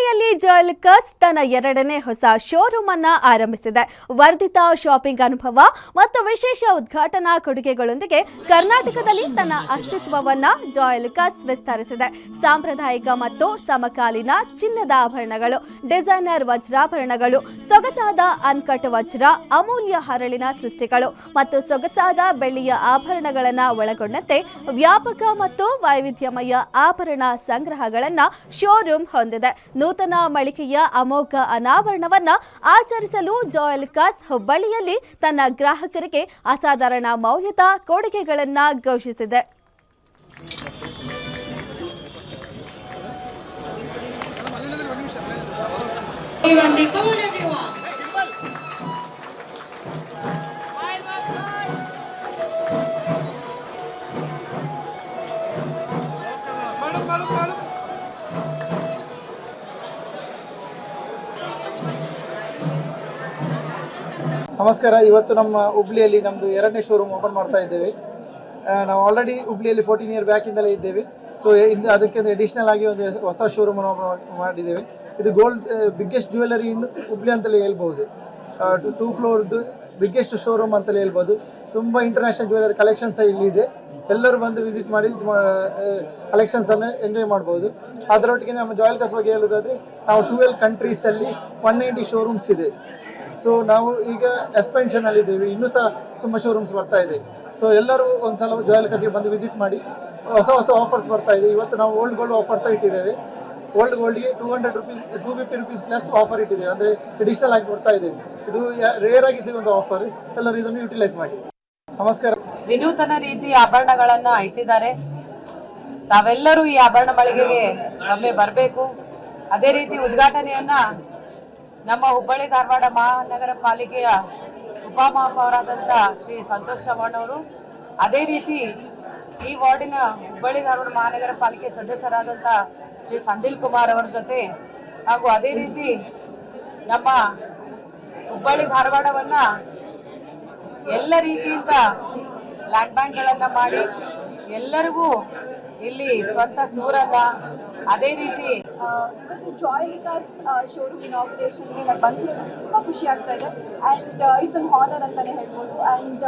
ಹುಬ್ಬಳ್ಳಿಯಲ್ಲಿ ಜುವೆಲ್ಕಸ್ ತನ್ನ ಎರಡನೇ ಹೊಸ ಶೋರೂಮ್ ಅನ್ನು ಆರಂಭಿಸಿದೆ. ವರ್ಧಿತ ಶಾಪಿಂಗ್ ಅನುಭವ ಮತ್ತು ವಿಶೇಷ ಉದ್ಘಾಟನಾ ಕೊಡುಗೆಗಳೊಂದಿಗೆ ಕರ್ನಾಟಕದಲ್ಲಿ ತನ್ನ ಅಸ್ತಿತ್ವವನ್ನು ಜುವೆಲ್ಕಸ್ ವಿಸ್ತರಿಸಿದೆ. ಸಾಂಪ್ರದಾಯಿಕ ಮತ್ತು ಸಮಕಾಲೀನ ಚಿನ್ನದ ಆಭರಣಗಳು, ಡಿಸೈನರ್ ವಜ್ರಾಭರಣಗಳು, ಸೊಗಸಾದ ಅನ್ಕಟ್ ವಜ್ರ, ಅಮೂಲ್ಯ ಹರಳಿನ ಸೃಷ್ಟಿಗಳು ಮತ್ತು ಸೊಗಸಾದ ಬೆಳ್ಳಿಯ ಆಭರಣಗಳನ್ನು ಒಳಗೊಂಡಂತೆ ವ್ಯಾಪಕ ಮತ್ತು ವೈವಿಧ್ಯಮಯ ಆಭರಣ ಸಂಗ್ರಹಗಳನ್ನು ಶೋರೂಮ್ ಹೊಂದಿದೆ. ನೂತನ ಮಳಿಗೆಯ ಅಮೋಘ ಅನಾವರಣವನ್ನ ಆಚರಿಸಲು ಜುವೆಲ್ಕಸ್ ಹುಬ್ಬಳ್ಳಿಯಲ್ಲಿ ತನ್ನ ಗ್ರಾಹಕರಿಗೆ ಅಸಾಧಾರಣ ಮೌಲ್ಯದ ಕೊಡುಗೆಗಳನ್ನು ಘೋಷಿಸಿದೆ. ನಮಸ್ಕಾರ. ಇವತ್ತು ನಮ್ಮ ಹುಬ್ಳಿಯಲ್ಲಿ ನಮ್ಮದು ಎರಡನೇ ಶೋರೂಮ್ ಓಪನ್ ಮಾಡ್ತಾ ಇದ್ದೇವೆ. ನಾವು ಆಲ್ರೆಡಿ ಹುಬ್ಳಿಯಲ್ಲಿ 14 ಇಯರ್ ಬ್ಯಾಕಿಂದಲೇ ಇದ್ದೇವೆ. ಸೊ ಅದಕ್ಕೆ ಅಡಿಷ್ನಲ್ ಆಗಿ ಒಂದು ಹೊಸ ಶೋರೂಮ್ ಮಾಡಿದ್ದೇವೆ. ಇದು ಗೋಲ್ಡ್ ಬಿಗ್ಗೆಸ್ಟ್ ಜ್ಯುವೆಲರಿ ಇನ್ ಹುಬ್ಳಿ ಅಂತಲೇ ಹೇಳ್ಬೋದು. 2 ಫ್ಲೋರ್ದು ಬಿಗ್ಗೆಸ್ಟ್ ಶೋರೂಮ್ ಅಂತಲೇ ಹೇಳ್ಬೋದು. ತುಂಬ ಇಂಟರ್ನ್ಯಾಷನಲ್ ಜ್ಯುವೆಲರಿ ಕಲೆಕ್ಷನ್ಸ್ ಇಲ್ಲಿದೆ. ಎಲ್ಲರೂ ಬಂದು ವಿಸಿಟ್ ಮಾಡಿ ಕಲೆಕ್ಷನ್ಸನ್ನು ಎಂಜಾಯ್ ಮಾಡ್ಬೋದು. ಅದರೊಟ್ಟಿಗೆ ನಮ್ಮ ಜುವೆಲ್ಕಸ್ ಬಗ್ಗೆ ಹೇಳೋದಾದರೆ ನಾವು 12 ಕಂಟ್ರೀಸಲ್ಲಿ 190 ಶೋರೂಮ್ಸ್ ಇದೆ. ಸೊ ನಾವು ಈಗ ಎಕ್ಸ್ಪೆನ್ಷನಲ್ಲಿ ಇದ್ದೀವಿ. ಇನ್ನೂ ಸಹ ತುಂಬ ಶೋರೂಮ್ಸ್ ಬರ್ತಾ ಇದೆ. ಸೊ ಎಲ್ಲರೂ ಒಂದ್ಸಲ ಜುವೆಲ್ಕಸ್ಗೆ ಬಂದು ವಿಸಿಟ್ ಮಾಡಿ. ಹೊಸ ಹೊಸ ಆಫರ್ಸ್ ಬರ್ತಾ ಇದೆ. ಇವತ್ತು ನಾವು ಓಲ್ಡ್ ಗೋಲ್ಡ್ ಆಫರ್ಸ್ ಇಟ್ಟಿದ್ದೇವೆ. ಓಲ್ಡ್ ಗೋಲ್ಡ್ಗೆ 250 ರೂಪೀಸ್ ಪ್ಲಸ್ ಆಫರ್ ಇಟ್ಟಿದ್ದೇವೆ. ಅಂದರೆ ಅಡಿಷ್ನಲ್ ಆಗಿ ಕೊಡ್ತಾ ಇದ್ದೇವೆ. ಇದು ರೇರ್ ಆಗಿ ಸಿಗುವಂಥ ಆಫರ್. ಎಲ್ಲರೂ ಇದನ್ನು ಯುಟಿಲೈಸ್ ಮಾಡಿ. ನಮಸ್ಕಾರ. ವಿನೂತನ ರೀತಿಯ ಆಭರಣಗಳನ್ನ ಇಟ್ಟಿದ್ದಾರೆ. ತಾವೆಲ್ಲರೂ ಈ ಆಭರಣ ಮಳಿಗೆಗೆ ಒಮ್ಮೆ ಬರಬೇಕು. ಅದೇ ರೀತಿ ಉದ್ಘಾಟನೆಯನ್ನ ನಮ್ಮ ಹುಬ್ಬಳ್ಳಿ ಧಾರವಾಡ ಮಹಾನಗರ ಪಾಲಿಕೆಯ ಉಪಮಹಾಪೌರಾದಂಥ ಶ್ರೀ ಸಂತೋಷ್ ಚವ್ಹಾಣ್ ಅವರು, ಅದೇ ರೀತಿ ಈ ವಾರ್ಡಿನ ಹುಬ್ಬಳ್ಳಿ ಧಾರವಾಡ ಮಹಾನಗರ ಪಾಲಿಕೆ ಸದಸ್ಯರಾದಂಥ ಶ್ರೀ ಸಂದಿಲ್ ಕುಮಾರ್ ಅವರ ಜೊತೆ, ಹಾಗೂ ಅದೇ ರೀತಿ ನಮ್ಮ ಹುಬ್ಬಳ್ಳಿ ಧಾರವಾಡವನ್ನ ಎಲ್ಲ ರೀತಿಯಿಂದ ಲ್ಯಾಂಡ್ ಬ್ಯಾಂಕ್ಗಳನ್ನು ಮಾಡಿ ಎಲ್ಲರಿಗೂ ಇಲ್ಲಿ ಸ್ವಂತ ಸೂರನ್ನ, ಅದೇ ರೀತಿ ಇವತ್ತು ಜುವೆಲ್ಕಸ್ ಶೋರೂಮ್ ಇನಾಗ್ರೇಷನ್ಗೆ ನಾನು ಬಂದಿರೋದು ತುಂಬ ಖುಷಿ ಆಗ್ತಾ ಇದೆ. ಆ್ಯಂಡ್ ಇಟ್ಸ್ ಅನ್ ಹಾನರ್ ಅಂತಲೇ ಹೇಳ್ಬೋದು. ಆ್ಯಂಡ್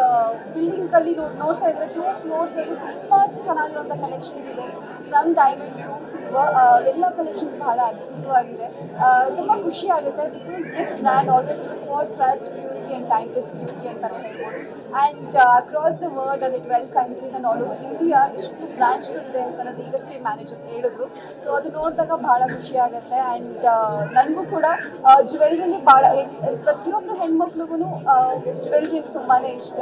ಬಿಲ್ಡಿಂಗಲ್ಲಿ ನೋಡ್ತಾ ಇದ್ದರೆ 2 ಫ್ಲೋರ್ಸಲ್ಲೂ ತುಂಬ ಚೆನ್ನಾಗಿರುವಂಥ ಕಲೆಕ್ಷನ್ಸ್ ಇದೆ. ಫ್ರಮ್ ಡೈಮಂಡ್ ಟು ಸಿಲ್ವರ್ ಎಲ್ಲ ಕಲೆಕ್ಷನ್ಸ್ ಬಹಳ ಅದ್ಭುತವಾಗಿದೆ. ತುಂಬ ಖುಷಿ ಆಗುತ್ತೆ. Because this brand always to for trust, beauty and timeless beauty ಅಂತಲೇ ಹೇಳ್ಬೋದು. ಆ್ಯಂಡ್ ಅಕ್ರಾಸ್ ದ ವರ್ಲ್ಡ್ ಅಂದರೆ 12 countries and all over India ಎಷ್ಟು ಬ್ರಾಂಚ್ಗಳಿದೆ ಅಂತ ನನಗೆ ಈಗಷ್ಟೇ ಮ್ಯಾನೇಜರ್ ಹೇಳಿದ್ರು. ಸೊ ಅದು ನೋಡಿದಾಗ ಭಾಳ ಖುಷಿ ಆಗುತ್ತೆ. ಆ್ಯಂಡ್ ನನಗೂ ಕೂಡ ಜ್ಯುವೆಲ್ರಿಲಿ ಭಾಳ ಪ್ರತಿಯೊಬ್ಬರು ಹೆಣ್ಮಕ್ಳಿಗೂ ಜ್ಯುವೆಲ್ರಿ ತುಂಬಾ ಇಷ್ಟ.